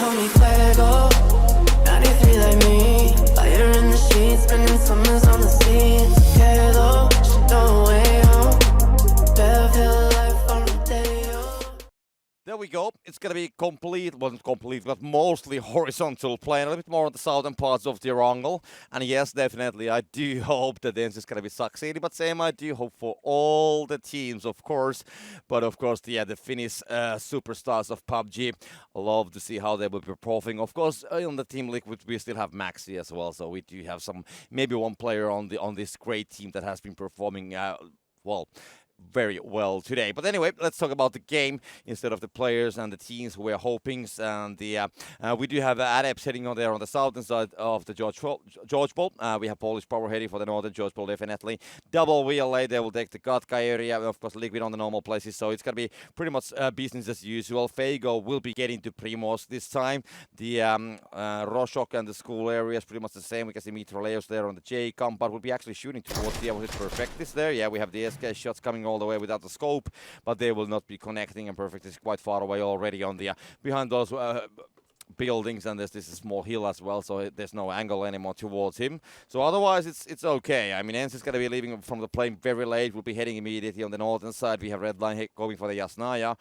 call me fuego. 93 like me. Fire in the sheets, spending summers on the sea. It's okay though, she don't way home. Better life on the day. There we go. It's going to be complete, well, not complete, but mostly horizontal play, a little bit more on the southern parts of the Erangel. And yes, definitely, I do hope that this is going to be succeeding. But same, I do hope for all the teams, of course. But of course, yeah, the Finnish superstars of PUBG, I love to see how they will be performing. Of course, on the Team Liquid, we still have mxey as well. So we do have maybe one player on this great team that has been performing, well, very well today. But anyway, let's talk about the game instead of the players and the teams we're hoping. And we do have Adepts heading on there on the southern side of the George Bowl. We have Polish Power heading for the northern George Bowl, definitely. Double VLA, they will take the Kotka area. Of course, Liquid on the normal places. So it's going to be pretty much business as usual. Feigo will be getting to Primos this time. The Roshok and the school area is pretty much the same. We can see Mitroleos there on the J. Kampar will be actually shooting towards the Perfectis there. Yeah, we have the SK shots coming all the way without the scope, but they will not be connecting, and Perfect is quite far away already on the behind those buildings, and there's this small hill as well, so there's no angle anymore towards him. So otherwise it's okay. I mean, Ens is going to be leaving from the plane very late. We'll be heading immediately on the northern side. We have Red Line going for the Yasnaya.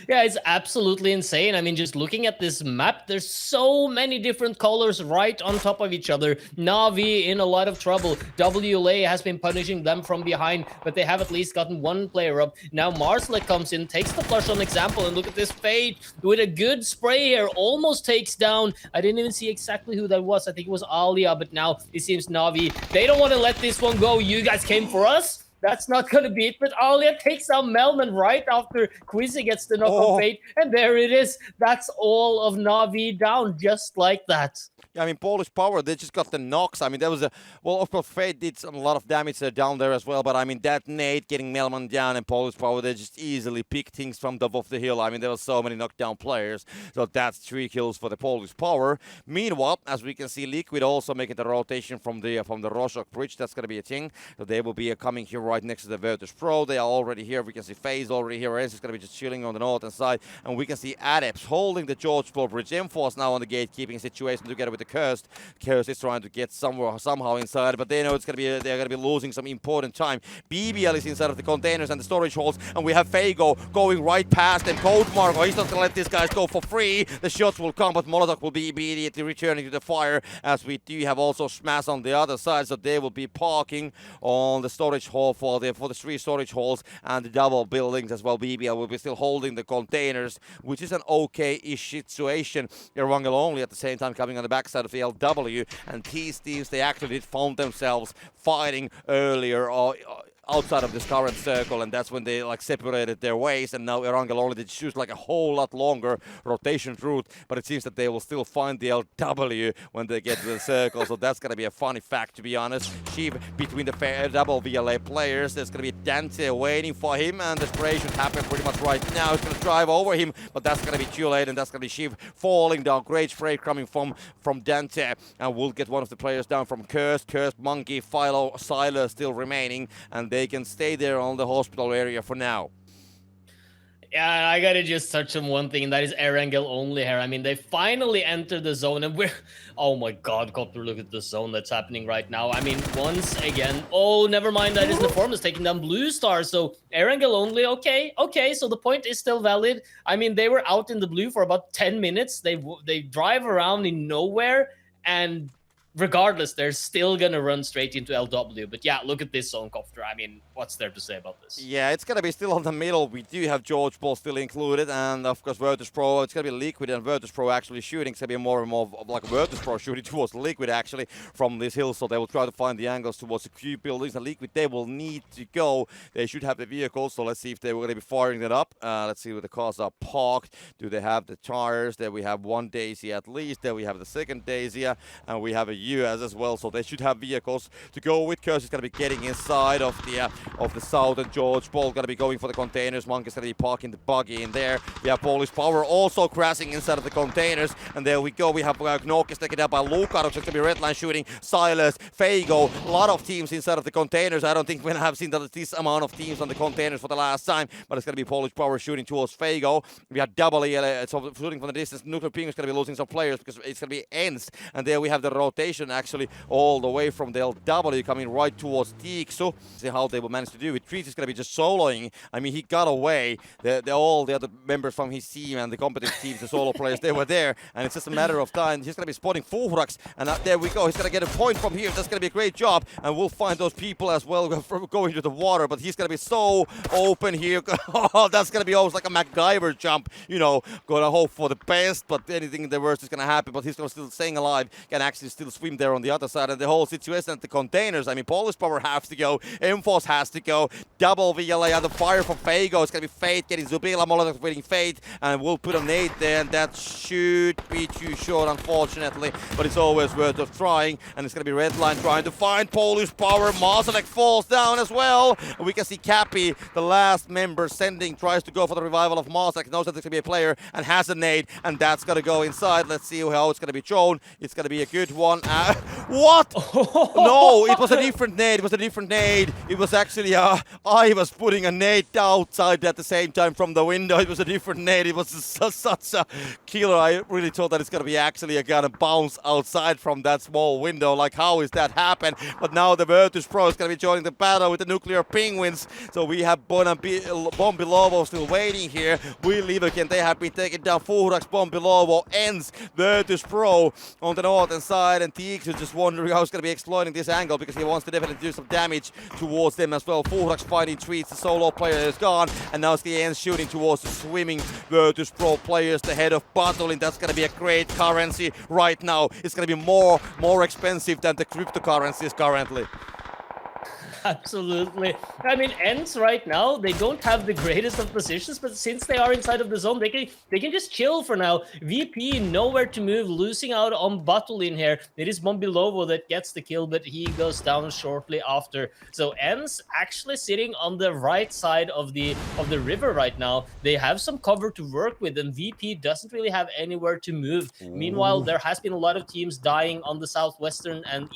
Yeah, it's absolutely insane. I mean, just looking at this map, there's so many different colors right on top of each other. Na'Vi in a lot of trouble. WLA has been punishing them from behind, but they have at least gotten one player up. Now Marslick comes in, takes the flush on example, and look at this fade with a good spray here. Almost takes down. I didn't even see exactly who that was. I think it was Alia, but now it seems Na'Vi. They don't want to let this one go. You guys came for us? That's not going to be it, but Alia takes out Melman right after Quizzy gets the knock on fate, and there it is. That's all of Na'Vi down, just like that. Yeah, I mean, Polish Power, they just got the knocks. I mean, there was well, of course, Fate did a lot of damage down there as well, but I mean, that nade getting Melman down and Polish Power, they just easily picked things from top of the hill. I mean, there were so many knockdown players, so that's 3 kills for the Polish Power. Meanwhile, as we can see, Liquid also making the rotation from the Roshok Bridge. That's going to be a thing. So they will be coming here right next to the Virtus Pro. They are already here. We can see FaZe already here. Ens is going to be just chilling on the northern side, and we can see Adepts holding the George Bowl Bridge. M4 now on the gatekeeping situation together with the Cursed. Cursed is trying to get somehow inside, but they know it's they're gonna be losing some important time. BBL is inside of the containers and the storage halls, and we have Feigo going right past them. Code Marco, he's not gonna let these guys go for free. The shots will come, but Molotov will be immediately returning to the fire, as we do have also Smash on the other side, so they will be parking on the storage hall for the 3 storage halls and the double buildings as well. BBL will be still holding the containers, which is an okay-ish situation. Erangel only at the same time coming on the backside of the LW, and these teams, they actually did found themselves fighting earlier outside of this current circle, and that's when they separated their ways, and now Erangel only did choose a whole lot longer rotation route, but it seems that they will still find the LW when they get to the circle, so that's gonna be a funny fact, to be honest. Sheev between the double VLA players, there's gonna be Dante waiting for him, and the spray should happen pretty much right now. It's gonna drive over him, but that's gonna be too late, and that's gonna be Sheev falling down. Great spray coming from Dante, and we'll get one of the players down from Cursed, Monkey, Philo, Siler still remaining, and they can stay there on the hospital area for now. Yeah, I gotta just touch on one thing, and that is Erangel only here. I mean, they finally entered the zone, and we're... Oh my god, Copter, look at the zone that's happening right now. I mean, once again... Oh, never mind, that is Neformus taking down Blue Star, so Erangel only, okay, so the point is still valid. I mean, they were out in the blue for about 10 minutes. They drive around in nowhere, and... regardless, they're still gonna run straight into LW. But yeah, look at this zone, Copter. I mean, what's there to say about this? Yeah, it's gonna be still on the middle. We do have George Ball still included, and of course Virtus Pro. It's gonna be Liquid and Virtus Pro actually shooting. It's gonna be more and more like Virtus Pro shooting towards Liquid actually from this hill. So they will try to find the angles towards the Q buildings. And Liquid, they will need to go. They should have the vehicles. So let's see if they were gonna be firing that up. Let's see where the cars are parked. Do they have the tires? There we have one Daisy at least. There we have the second Daisy, and we have a US as well, so they should have vehicles to go with. Curse is going to be getting inside of the south, and George Paul going to be going for the containers. Monk is going to be parking the buggy in there. We have Polish Power also crashing inside of the containers, and there we go. We have Gnork is taken down by Luka, which is going to be redline shooting. Silas, Faygo, a lot of teams inside of the containers. I don't think we have seen this amount of teams on the containers for the last time, but it's going to be Polish Power shooting towards Faygo. We have double so shooting from the distance. Nuclear Ping is going to be losing some players because it's going to be ends, and there we have the rotation actually all the way from the LW coming right towards Tixu. See how they will manage to do it. Trees is going to be just soloing. I mean, he got away. All the other members from his team and the competitive teams, the solo players, they were there, and it's just a matter of time. He's going to be spotting Fuhrax, and there we go. He's going to get a point from here. That's going to be a great job, and we'll find those people as well going to the water, but he's going to be so open here. Oh, that's going to be almost like a MacGyver jump, you know, going to hope for the best, but anything the worst is going to happen, but he's going to still staying alive, can actually still swim there on the other side, and the whole situation at the containers, I mean, Polish Power has to go, M-Force has to go, double VLA on the fire from Faygo. It's going to be Fate getting Zubila, Molotov waiting Fate, and we'll put a nade there, and that should be too short, unfortunately, but it's always worth of trying, and it's going to be Redline trying to find Polish Power. Mazalek falls down as well. We can see Cappy, the last member, tries to go for the revival of Mazalek, knows that there's going to be a player, and has a nade, and that's going to go inside. Let's see how it's going to be shown. It's going to be a good one. What? No, it was a different nade. It was a different nade. It was actually, I was putting a nade outside at the same time from the window. It was a different nade. It was such a killer. I really thought that it's going to be actually going to bounce outside from that small window. Like, how is that happen? But now the Virtus Pro is going to be joining the battle with the Nuclear Penguins. So we have Bombilovo still waiting here. We leave again. They have been taken down. Fuhrax, Bombilovo ends. Virtus Pro on the northern side, and Teeks is just wondering how he's going to be exploiting this angle because he wants to definitely do some damage towards them as well. Fuhrax fighting trees. The solo player is gone, and now it's the ends shooting towards the swimming Virtus Pro players. The head of battling. That's going to be a great currency right now. It's going to be more expensive than the cryptocurrencies currently. Absolutely. I mean, Ents right now, they don't have the greatest of positions, but since they are inside of the zone, they can just chill for now. VP nowhere to move, losing out on Battle in here. It is Bombilovo that gets the kill, but he goes down shortly after. So Ents actually sitting on the right side of the river right now. They have some cover to work with, and VP doesn't really have anywhere to move. Ooh. Meanwhile, there has been a lot of teams dying on the southwestern and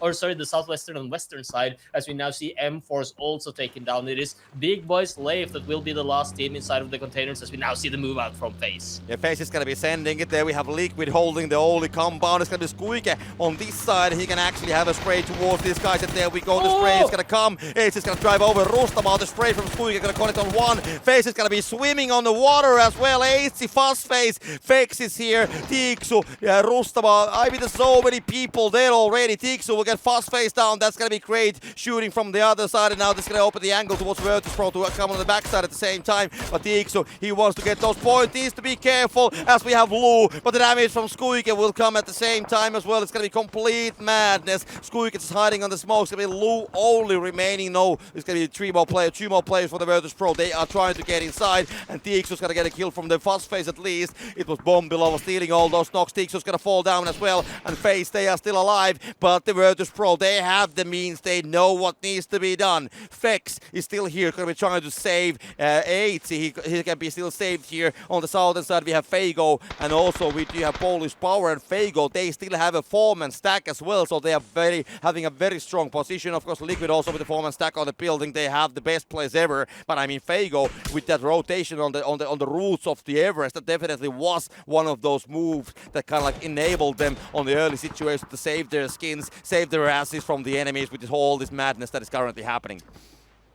western side, as we now see M-Force also taken down. It is Big Boys Leif that will be the last team inside of the containers, as we now see the move out from FEXX. Yeah, FEXX is going to be sending it there. We have Liquid holding the only compound. It's going to be Squeaky on this side. He can actually have a spray towards these guys, and there we go. The spray is going to come. Ace is going to drive over Rustama. The spray from Squeaky going to connect on one. FEXX is going to be swimming on the water as well. Ace, fast face. FEXX is here. Tixu, yeah, Rustama. I mean, there's so many people there already. Tixu will get fast face down. That's going to be great. Shooting from the other side, and now this is going to open the angle towards Virtus Pro to come on the backside at the same time. But Tixu, he wants to get those points. Needs to be careful as we have Lou, but the damage from Squeaky will come at the same time as well. It's going to be complete madness. Squeaky is hiding on the smoke. It's going to be Lou only remaining. No, it's going to be two more players for the Virtus Pro. They are trying to get inside, and Tixu's going to get a kill from the fast phase at least. It was Bombilovo stealing all those knocks. Tixu's going to fall down as well, and FaZe, they are still alive, but the Virtus Pro, they have the means. They know what needs to be done. FEXX is still here, going to be trying to save 8. He can be still saved here. On the southern side, we have Faygo, and also we do have Polish Power and Faygo. They still have a 4-man stack as well, so they are having a very strong position. Of course, Liquid also with the 4-man stack on the building. They have the best plays ever, but I mean, Faygo with that rotation on the roots of the Everest, that definitely was one of those moves that kind of like enabled them on the early situation to save their skins, save their asses from the enemies with all this madness that is currently happening.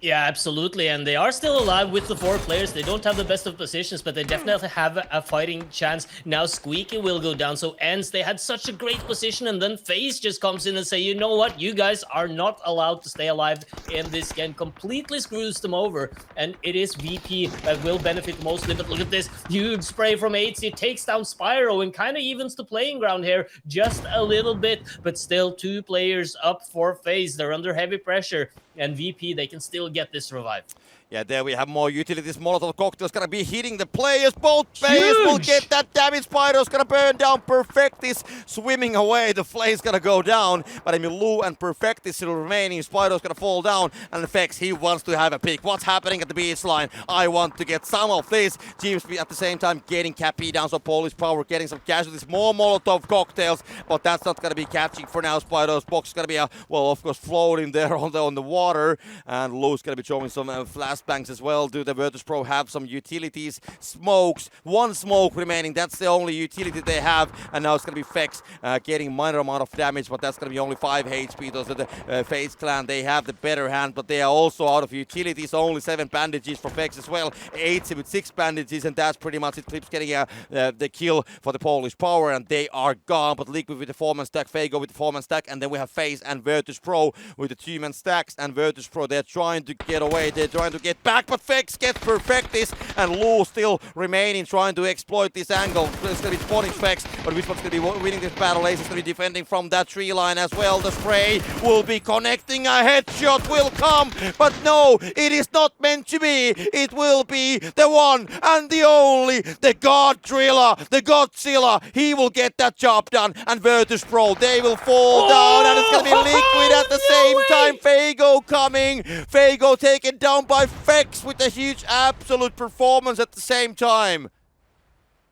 Yeah, absolutely, and they are still alive with the 4 players. They don't have the best of positions, but they definitely have a fighting chance. Now Squeaky will go down, so Ends, they had such a great position, and then FaZe just comes in and say, you know what, you guys are not allowed to stay alive in this game. Completely screws them over, and it is VP that will benefit mostly. But look at this huge spray from 8. It takes down Spyro and kind of evens the playing ground here just a little bit, but still 2 players up for FaZe. They're under heavy pressure, and VP, they can still get this revive. Yeah, there we have more utilities. Molotov cocktails gonna be hitting the players. Both players will get that damage. Spider's gonna burn down. Perfectis swimming away. The flame's gonna go down. But I mean, Lou and Perfectis still remaining. Spider's gonna fall down. And FEXX, he wants to have a pick. What's happening at the beach line? I want to get some of this. Jeemzz at the same time getting Cappy down. So Polish Power getting some casualties. More Molotov cocktails. But that's not gonna be catching for now. Spider's box is gonna be, well, of course, floating there on the water. And Lou's gonna be showing some flashbangs as well. Do the Virtus Pro have some utilities? Smokes. One smoke remaining. That's the only utility they have. And now it's going to be FEXX getting minor amount of damage, but that's going to be only 5 HP. Those are the FaZe clan. They have the better hand, but they are also out of utilities. Only 7 bandages for FEXX as well. 8 with 6 bandages, and that's pretty much it. Clib's getting the kill for the Polish Power, and they are gone. But Liquid with the 4-man stack, Fago with the 4-man stack, and then we have FaZe and Virtus Pro with the 2-man stacks. And Virtus Pro, they're trying to get away. They're trying to get back, but FEXX gets Perfectis, and Lou still remaining, trying to exploit this angle. It's going to be spawning FEXX, but which one's going to be winning this battle? Ace is going to be defending from that tree line as well. The spray will be connecting, a headshot will come, but no, it is not meant to be. It will be the one and the only, the God Driller, the Godzilla. He will get that job done, and Virtus Pro, they will fall down, and it's going to be Liquid at the same time. Fago coming, Fago taken down by FEXX with a huge absolute performance at the same time.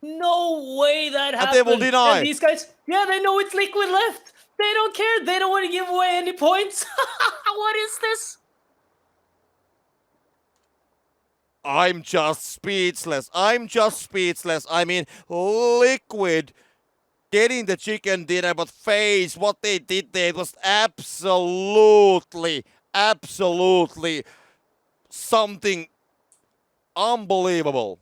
No way that happened. And they will deny. And these guys, yeah, they know it's Liquid left. They don't care. They don't want to give away any points. What is this? I'm just speechless. I mean, Liquid getting the chicken dinner, but FaZe, what they did there, it was absolutely something unbelievable.